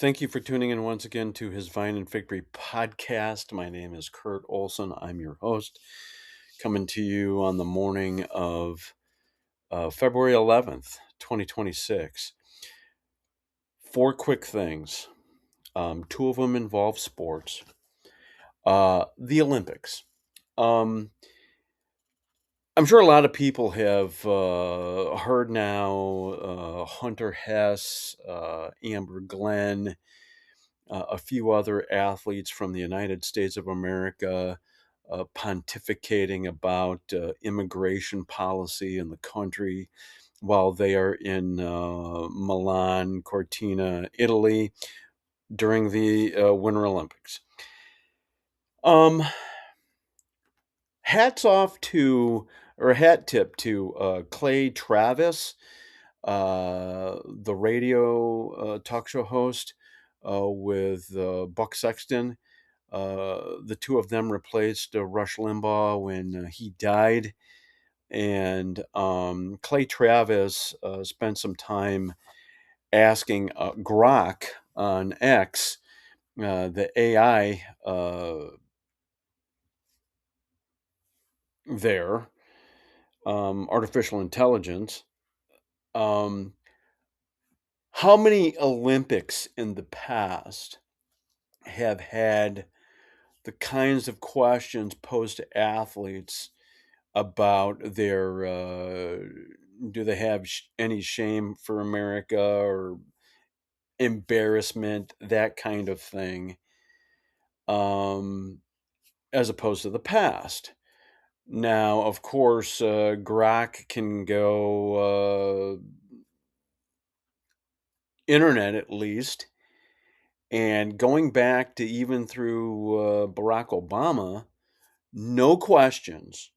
Thank you for tuning in once again to his Vine and Victory podcast. My name is Kurt Olson. I'm your host, coming to you on the morning of February 11th, 2026. Four quick things. Two of them involve sports. The Olympics. I'm sure a lot of people have heard now Hunter Hess, Amber Glenn, a few other athletes from the United States of America pontificating about immigration policy in the country while they are in Milan, Cortina, Italy during the Winter Olympics. Hats off to, or hat tip to Clay Travis, the radio talk show host with Buck Sexton. The two of them replaced Rush Limbaugh when he died. And Clay Travis spent some time asking Grok on X, the AI there, artificial intelligence, how many Olympics in the past have had the kinds of questions posed to athletes about their do they have any shame for America or embarrassment, that kind of thing, um, as opposed to the past. Now, of course, Grok can go internet at least, and going back to even through Barack Obama, no questions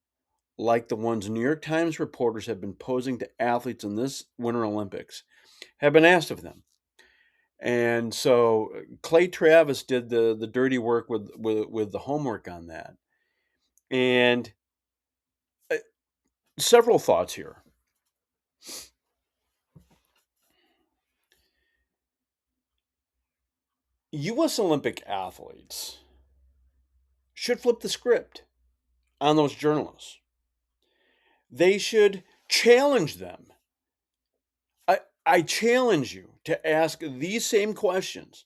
like the ones New York Times reporters have been posing to athletes in this Winter Olympics have been asked of them. And so Clay Travis did the dirty work with the homework on that. And uh, several thoughts here. U.S. Olympic athletes should flip the script on those journalists. They should challenge them. I challenge you to ask these same questions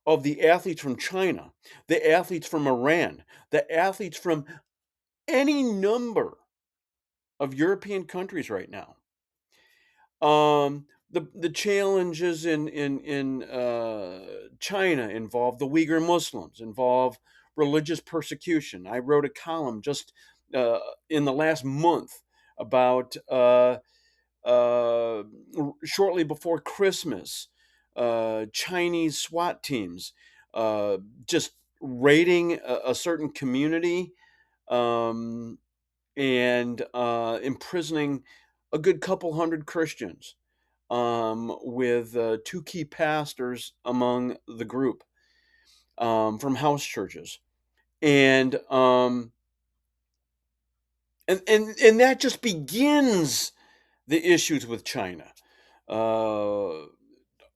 of the athletes from China, the athletes from Iran, the athletes from any number of European countries right now. The challenges in China involve the Uyghur Muslims, involve religious persecution. I wrote a column just in the last month about uh, shortly before Christmas, Chinese SWAT teams just raiding a certain community um, and imprisoning a good couple hundred Christians, with two key pastors among the group, from house churches, and and that just begins the issues with China. Uh,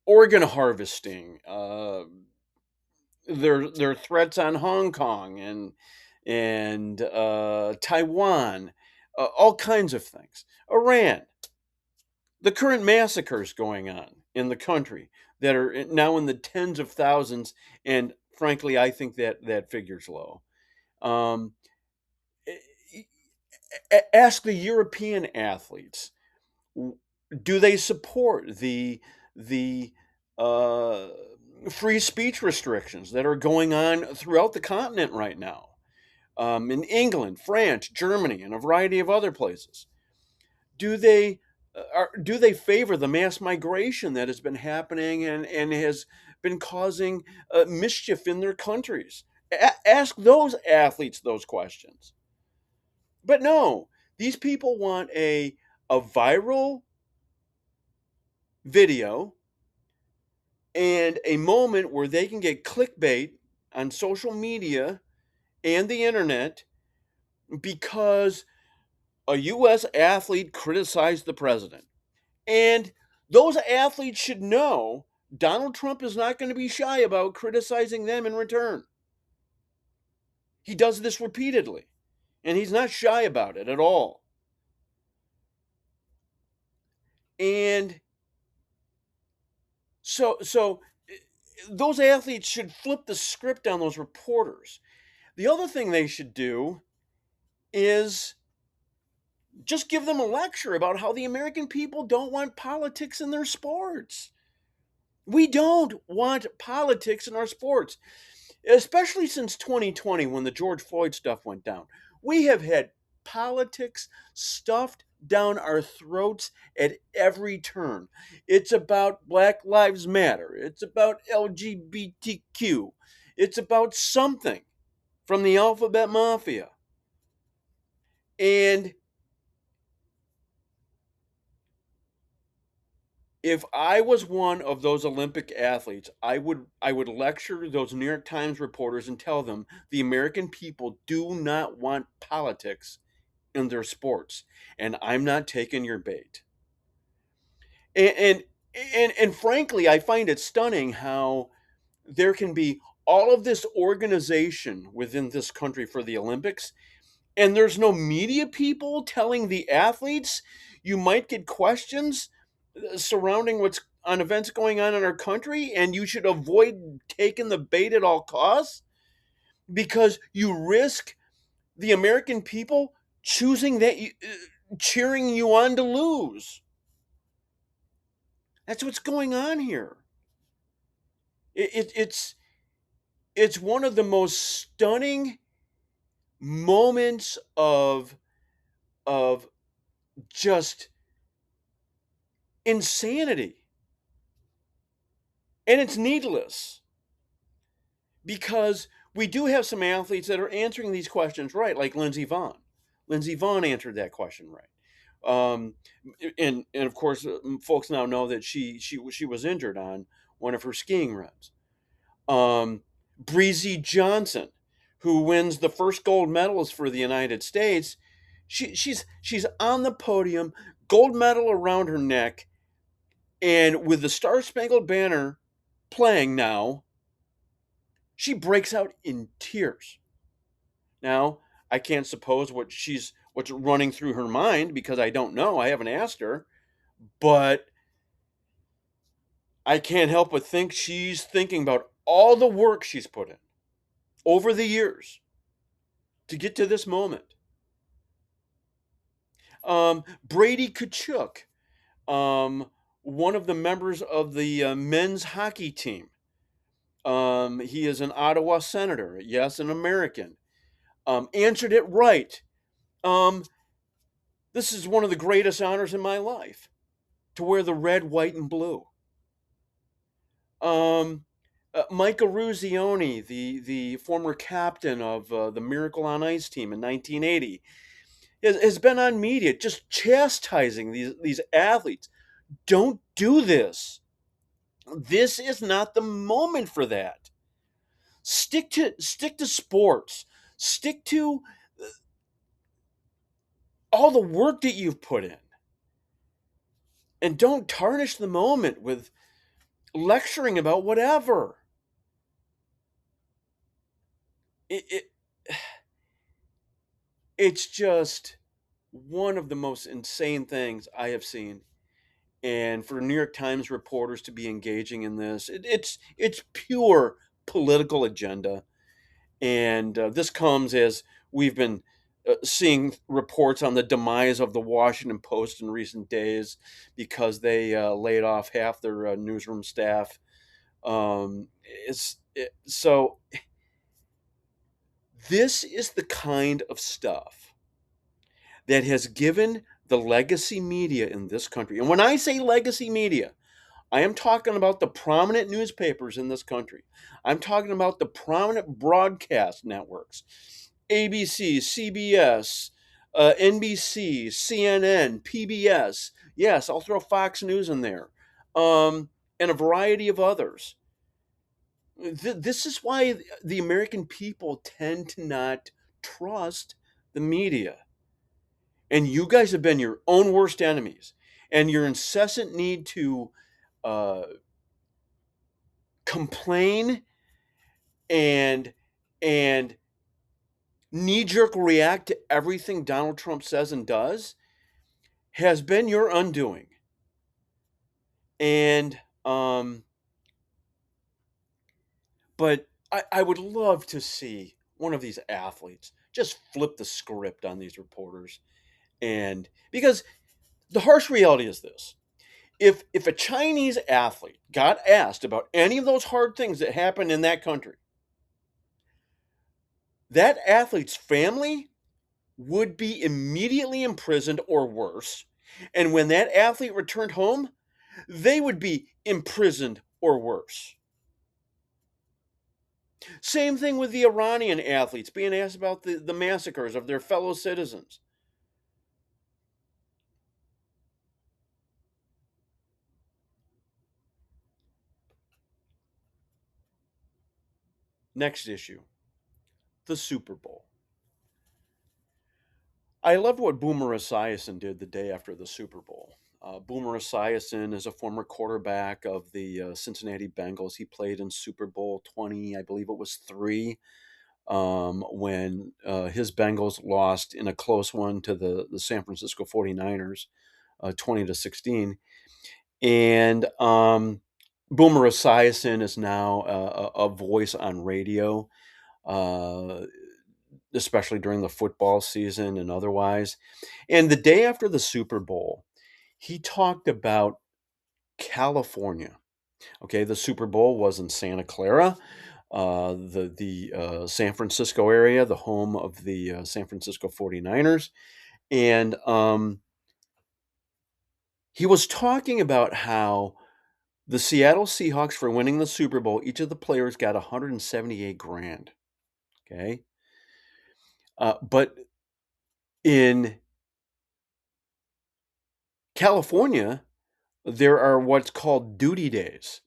Organ harvesting, their threats on Hong Kong and Taiwan, all kinds of things. Iran, the current massacres going on in the country that are now in the tens of thousands, and frankly, I think that figure's low. Um, Ask the European athletes: do they support the uh, free speech restrictions that are going on throughout the continent right now, in England, France, Germany, and a variety of other places? Do they do they favor the mass migration that has been happening and has been causing mischief in their countries? Ask those athletes those questions. But no, these people want a viral video and a moment where they can get clickbait on social media and the internet because a U.S. athlete criticized the president. And those athletes should know Donald Trump is not going to be shy about criticizing them in return. He does this repeatedly, and he's not shy about it at all. And so those athletes should flip the script on those reporters. The other thing they should do is just give them a lecture about how the American people don't want politics in their sports. We don't want politics in our sports, especially since 2020 when the George Floyd stuff went down. We have had politics stuffed down our throats at every turn. It's about Black Lives Matter, it's about LGBTQ, it's about something from the alphabet mafia. And if I was one of those Olympic athletes, I would lecture those New York Times reporters and tell them the American people do not want politics in their sports, and I'm not taking your bait. And and frankly, I find it stunning how there can be all of this organization within this country for the Olympics, and there's no media people telling the athletes you might get questions surrounding what's on events going on in our country, and you should avoid taking the bait at all costs because you risk the American people choosing that cheering you on to lose. That's what's going on here. It's one of the most stunning moments of just insanity, and it's needless because we do have some athletes that are answering these questions right, like Lindsey Vaughn. Lindsey Vaughn answered that question right. Um, and of course, folks now know that she was injured on one of her skiing runs. Breezy Johnson, who wins the first gold medalist for the United States, she's on the podium, gold medal around her neck, and with the Star Spangled Banner playing now, she breaks out in tears. Now, I can't suppose what's running through her mind because I don't know. I haven't asked her, but I can't help but think she's thinking about all the work she's put in over the years to get to this moment. Brady Kachuk, one of the members of the men's hockey team. He is an Ottawa senator, yes, an American. Answered it right. Um, this is one of the greatest honors in my life to wear the red, white, and blue. Um, Micah Ruzioni, the former captain of the Miracle on Ice team in 1980, has been on media just chastising these athletes. Don't do this. This is not the moment for that. Stick to sports. Stick to all the work that you've put in. And don't tarnish the moment with lecturing about whatever. It it's just one of the most insane things I have seen. And for New York Times reporters to be engaging in this, it's pure political agenda. And this comes as we've been seeing reports on the demise of the Washington Post in recent days because they laid off half their newsroom staff. So this is the kind of stuff that has given the legacy media in this country. And when I say legacy media, I am talking about the prominent newspapers in this country. I'm talking about the prominent broadcast networks: ABC, CBS, NBC, CNN, PBS. Yes, I'll throw Fox News in there, and a variety of others. This is why the American people tend to not trust the media. And you guys have been your own worst enemies. And your incessant need to uh, complain and and knee-jerk react to everything Donald Trump says and does has been your undoing. And but I would love to see one of these athletes just flip the script on these reporters. And because the harsh reality is this: if a Chinese athlete got asked about any of those hard things that happened in that country, that athlete's family would be immediately imprisoned or worse. And when that athlete returned home, they would be imprisoned or worse. Same thing with the Iranian athletes being asked about the massacres of their fellow citizens. Next issue, the Super Bowl. I loved what Boomer Esiason did the day after the Super Bowl. Boomer Esiason is a former quarterback of the Cincinnati Bengals. He played in Super Bowl 20, I believe it was 3, when his Bengals lost in a close one to the San Francisco 49ers, 20 to 16. And Boomer Esiason is now a voice on radio, uh, especially during the football season and otherwise. And the day after the Super Bowl, he talked about California. Okay, the Super Bowl was in Santa Clara, the San Francisco area, the home of the San Francisco 49ers. And he was talking about how the Seattle Seahawks, for winning the Super Bowl, each of the players got 178 grand. Okay. But in California, there are what's called duty days,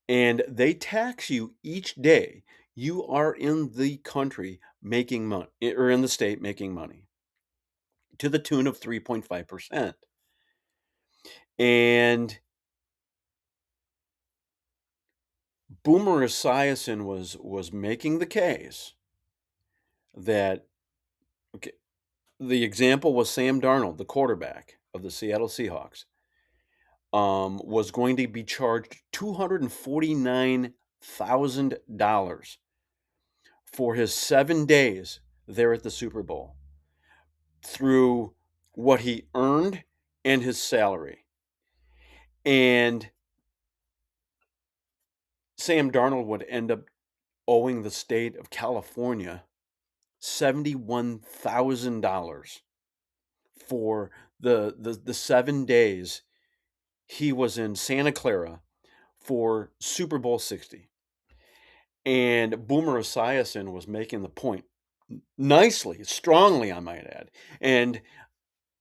and they tax you each day you are in the country making money, or in the state making money, to the tune of 3.5%. And Boomer Esiason was making the case that, okay, the example was Sam Darnold, the quarterback of the Seattle Seahawks, was going to be charged $249,000 for his 7 days there at the Super Bowl through what he earned and his salary. And Sam Darnold would end up owing the state of California $71,000 for the 7 days he was in Santa Clara for Super Bowl 60. And Boomer Esiason was making the point nicely, strongly, I might add. And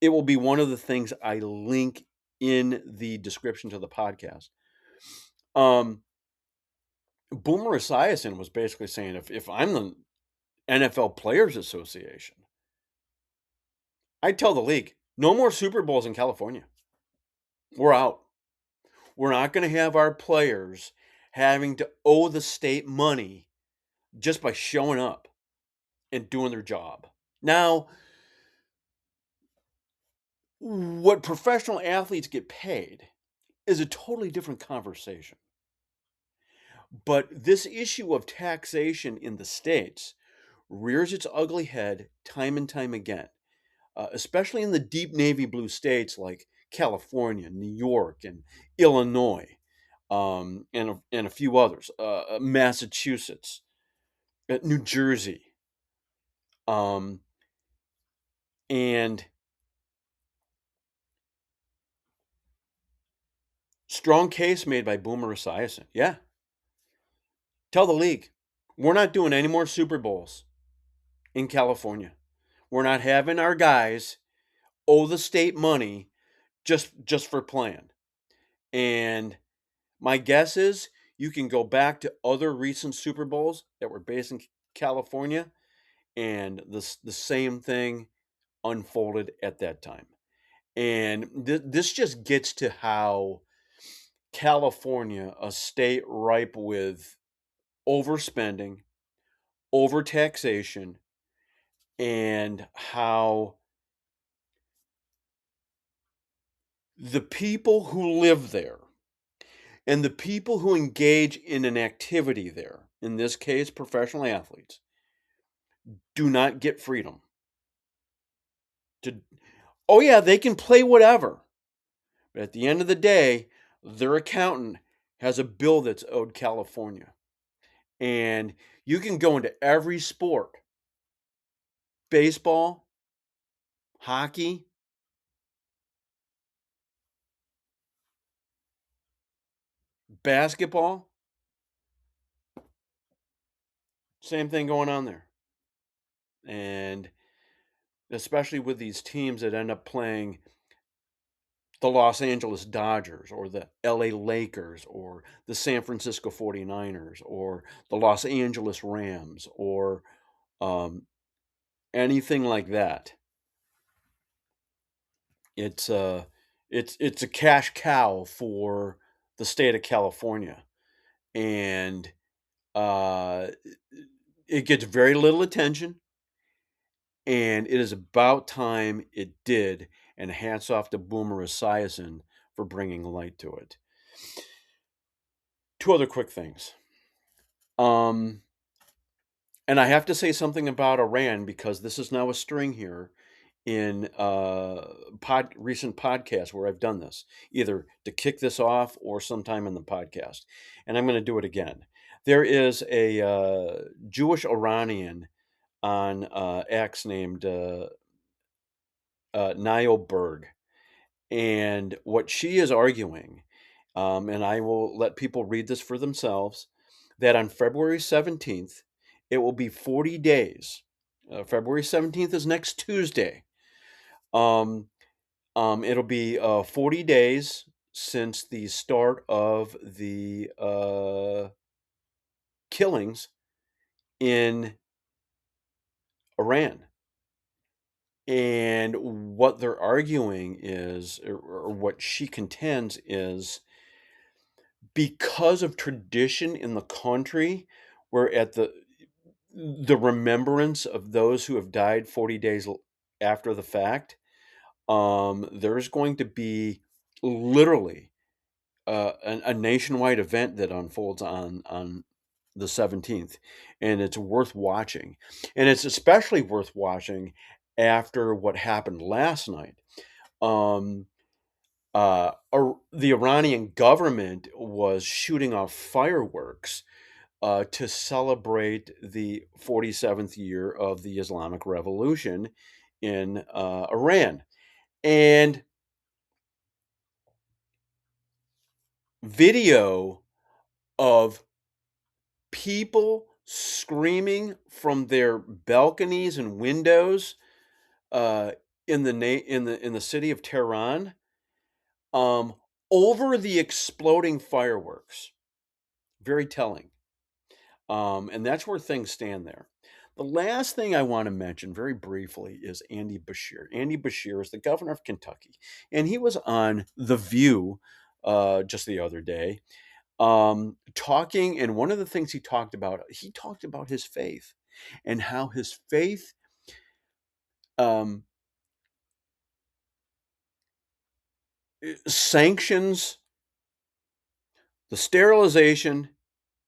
it will be one of the things I link in the description to the podcast. Boomer Esiason was basically saying, if I'm the NFL Players Association, I'd tell the league, no more Super Bowls in California. We're out. We're not going to have our players having to owe the state money just by showing up and doing their job. Now, what professional athletes get paid is a totally different conversation. But this issue of taxation in the states rears its ugly head time and time again, especially in the deep navy blue states like California, New York, and Illinois, and a few others, Massachusetts, New Jersey, um, and strong case made by Boomer Esiason. Yeah, tell the league, we're not doing any more Super Bowls in California. We're not having our guys owe the state money just for playing. And my guess is you can go back to other recent Super Bowls that were based in California, and the same thing unfolded at that time. And this just gets to how California, a state ripe with overspending, overtaxation, and how the people who live there and the people who engage in an activity there, in this case, professional athletes, do not get freedom to, oh, yeah, they can play whatever. But at the end of the day, their accountant has a bill that's owed California. And you can go into every sport, baseball, hockey, basketball, same thing going on there. And especially with these teams that end up playing the Los Angeles Dodgers or the LA Lakers or the San Francisco 49ers or the Los Angeles Rams or um, anything like that. It's it's a cash cow for the state of California, and uh, it gets very little attention. And it is about time it did. And hats off to Boomer Esiason for bringing light to it. Two other quick things. Um, and I have to say something about Iran because this is now a string here in recent podcasts where I've done this, either to kick this off or sometime in the podcast. And I'm going to do it again. There is a Jewish Iranian on X named Niall Berg. And what she is arguing, and I will let people read this for themselves, that on February 17th, it will be 40 days. February 17th is next Tuesday. Um, it'll be 40 days since the start of the killings in Iran. And what they're arguing is, or what she contends is, because of tradition in the country, we're at the remembrance of those who have died 40 days after the fact. There's going to be literally a nationwide event that unfolds on the 17th, and it's worth watching. And it's especially worth watching after what happened last night. Um, the Iranian government was shooting off fireworks to celebrate the 47th year of the Islamic Revolution in Iran. And video of people screaming from their balconies and windows uh, in the city of Tehran, um, over the exploding fireworks. Very telling. And that's where things stand there. The last thing I want to mention very briefly is Andy Bashir. Andy Bashir is the governor of Kentucky, and he was on The View just the other day, talking. And one of the things he talked about his faith and how his faith um, sanctions the sterilization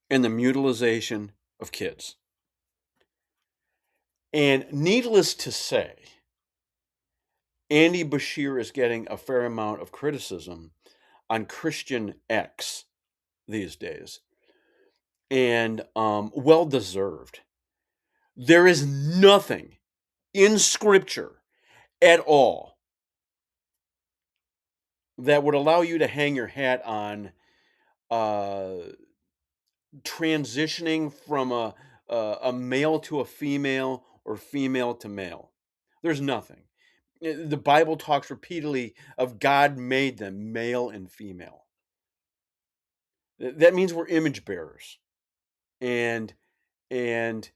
and the mutilization of kids. And needless to say, Andy Bashir is getting a fair amount of criticism on Christian X these days, and well deserved. There is nothing in Scripture at all that would allow you to hang your hat on uh, transitioning from a male to a female or female to male. There's nothing. The Bible talks repeatedly of God made them male and female. That means we're image bearers, and and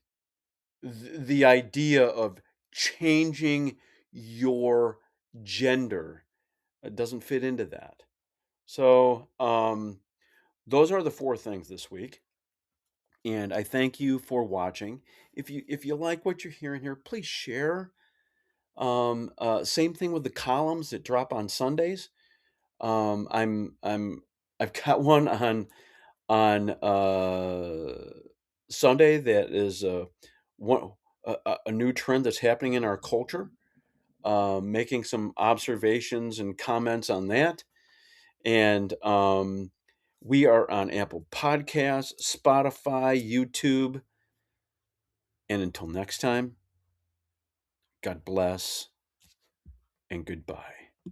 the idea of changing your gender doesn't fit into that. So Those are the 4 things this week, and I thank you for watching. If you like what you're hearing here, please share. Same thing with the columns that drop on Sundays. I've got one on Sunday that is one a new trend that's happening in our culture. Making some observations and comments on that, and we are on Apple Podcasts, Spotify, YouTube, and until next time, God bless and goodbye.